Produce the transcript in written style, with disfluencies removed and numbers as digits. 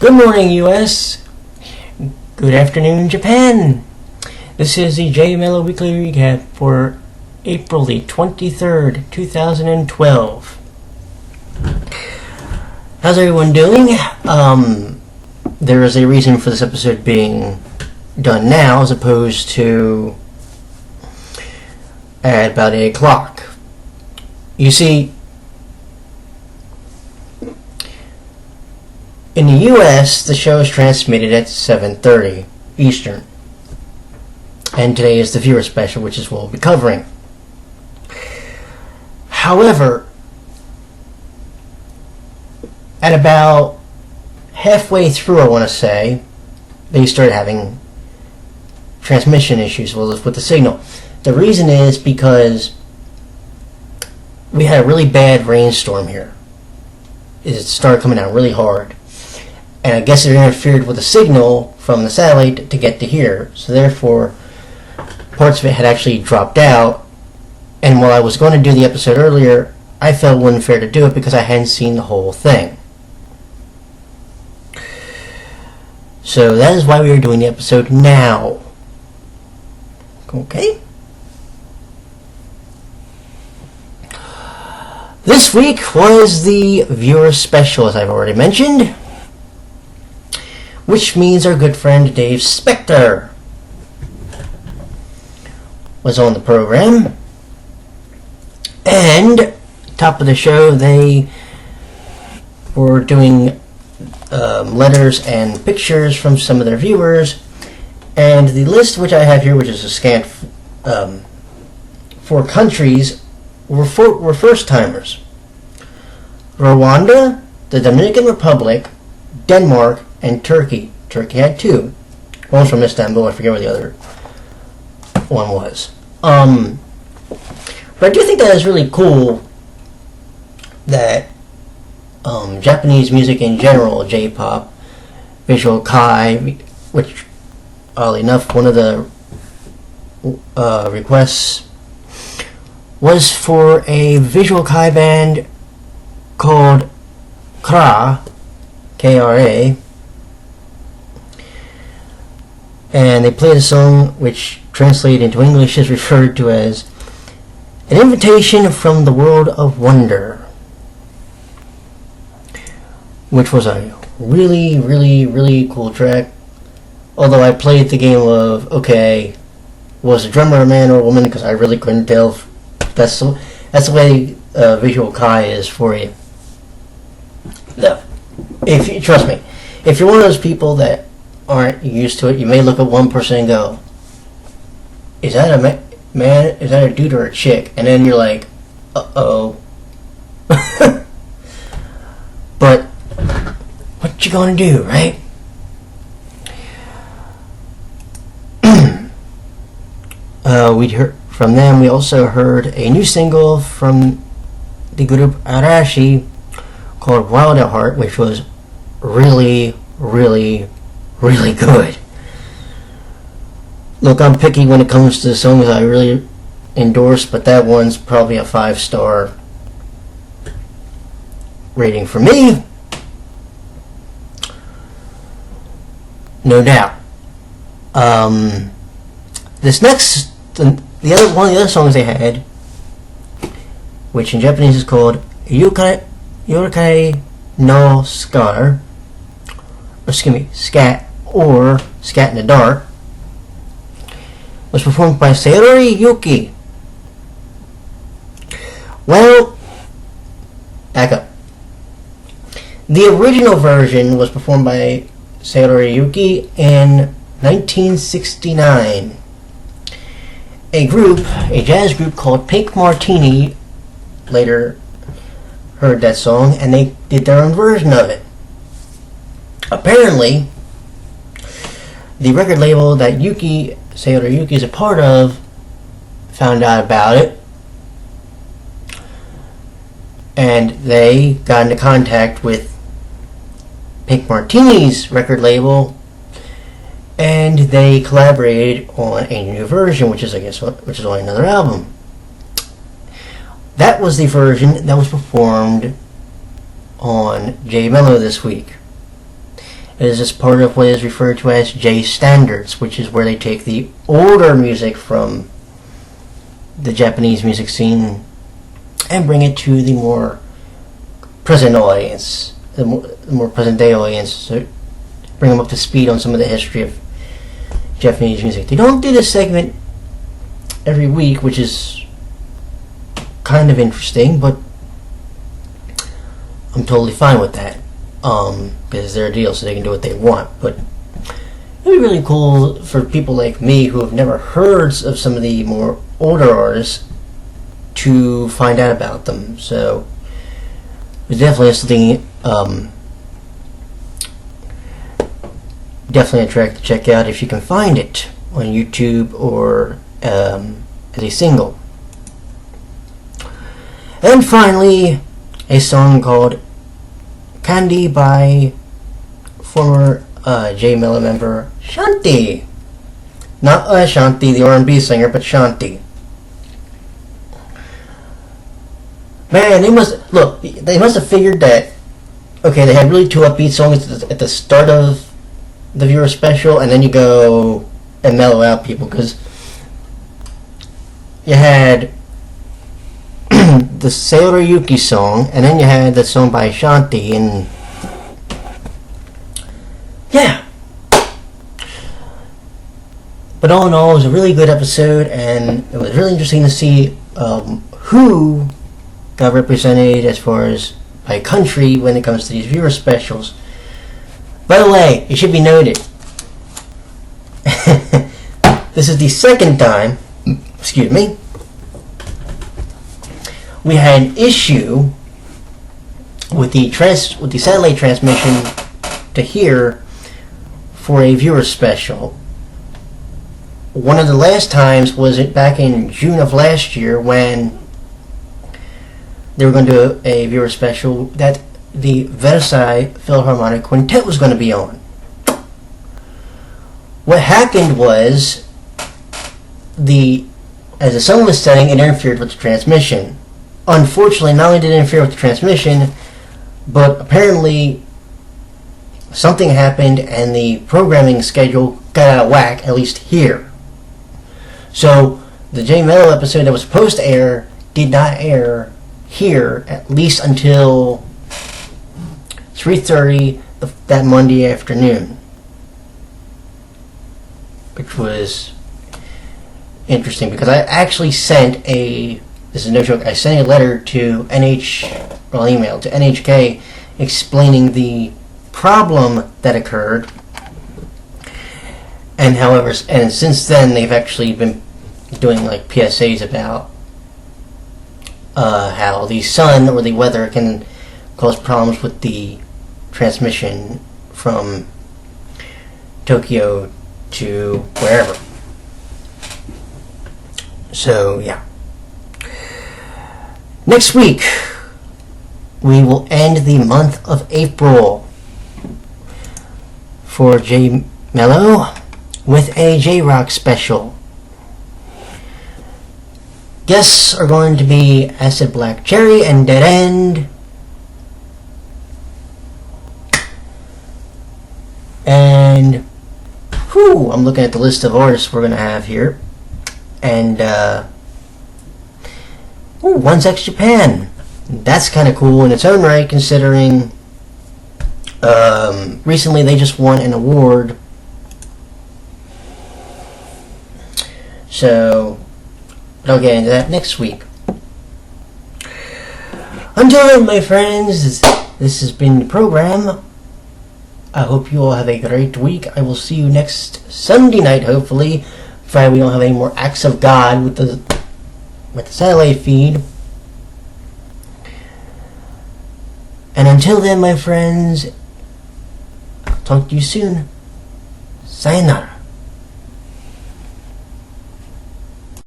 Good morning, US. Good afternoon, Japan. This is the J-MELO Weekly Recap for April the 23rd, 2012. How's everyone doing? There is a reason for this episode being done now as opposed to at about 8 o'clock. You see, in the US, the show is transmitted at 7:30 Eastern. And today is the viewer special, which is what we'll be covering. However, at about halfway through, I want to say, they started having transmission issues with the signal. The reason is because we had a really bad rainstorm here. It started coming out really hard. And I guess it interfered with the signal from the satellite to get to here. So therefore, parts of it had actually dropped out. And while I was going to do the episode earlier, I felt it wasn't fair to do it because I hadn't seen the whole thing. So that is why we are doing the episode now. Okay? This week was the viewer special, as I've already mentioned, which means our good friend Dave Spector was on the program. And top of the show, they were doing letters and pictures from some of their viewers. And the list which I have here, which is a scant for countries, were first-timers. Rwanda, the Dominican Republic, Denmark, and Turkey. Turkey had 2. One was from Istanbul. I forget where the other one was. But I do think that is really cool that Japanese music in general, J-pop, Visual Kai, which, oddly enough, one of the requests was for a Visual Kai band called Kra, K-R-A, and they played a song which, translated into English, is referred to as An Invitation from the World of Wonder, which was a really, really, really cool track. Although I played the game of, okay, was the drummer a man or a woman, because I really couldn't tell if that's the way Visual Kai is for you. No. Trust me, if you're one of those people that aren't used to it, you may look at one person and go, is that a man? Is that a dude or a chick? And then you're like, uh-oh. But what you gonna do, right? We heard from them. We also heard a new single from the group Arashi called Wild at Heart, which was really, really, really good. Look, I'm picky when it comes to the songs I really endorse, but that one's probably a 5-star rating for me. No doubt. This next, one of the other songs they had, which in Japanese is called Yoake no Scar, Scat, or Scat in the Dark, was performed by Sayonara Yoake. Well, back up. The original version was performed by Sayonara Yoake in 1969. A jazz group called Pink Martini later heard that song and they did their own version of it. Apparently, the record label that Sayonara Yoake is a part of found out about it, and they got into contact with Pink Martini's record label, and they collaborated on a new version, which is only another album. That was the version that was performed on J-MELO this week. is just part of what is referred to as J standards, which is where they take the older music from the Japanese music scene and bring it to the more present audience, the more present day audience, so bring them up to speed on some of the history of Japanese music. They don't do this segment every week, which is kind of interesting, but I'm totally fine with that, because it's their deal, so they can do what they want. But it'd be really cool for people like me who have never heard of some of the more older artists to find out about them. So it's definitely something definitely a track to check out if you can find it on YouTube or as a single. And finally, a song called Candy by former J-MELO member Shanti. Not Ashanti, the R&B singer, but Shanti. Man, they must have figured that, okay, they had really two upbeat songs at the start of the viewer special, and then you go and mellow out people, because you had the Sayonara Yuki song, and then you had the song by Shanti, and yeah. But all in all, it was a really good episode, and it was really interesting to see who got represented as far as by country when it comes to these viewer specials. By the way, it should be noted, this is the second time, excuse me, we had an issue with the satellite transmission to here for a viewer special. One of the last times was back in June of last year when they were going to do a viewer special that the Versailles Philharmonic Quintet was going to be on. What happened was, as the sun was setting, it interfered with the transmission. Unfortunately, not only did it interfere with the transmission, but apparently something happened and the programming schedule got out of whack, at least here. So the J-MELO episode that was supposed to air did not air here, at least until 3:30 that Monday afternoon, which was interesting because I actually sent this is no joke, I sent a letter to email to NHK explaining the problem that occurred, and since then they've actually been doing like PSAs about how the sun or the weather can cause problems with the transmission from Tokyo to wherever. So yeah. Next week we will end the month of April for J-MELO with a J-Rock special. Guests are going to be Acid Black Cherry and Dead End. And I'm looking at the list of artists we're going to have here. And One Sex Japan. That's kind of cool in its own right, considering recently they just won an award. So, but I'll get into that next week. Until then, my friends, this has been the program. I hope you all have a great week. I will see you next Sunday night, hopefully. Friday we don't have any more acts of God with the satellite feed. And until then, my friends, I'll talk to you soon. Sayonara.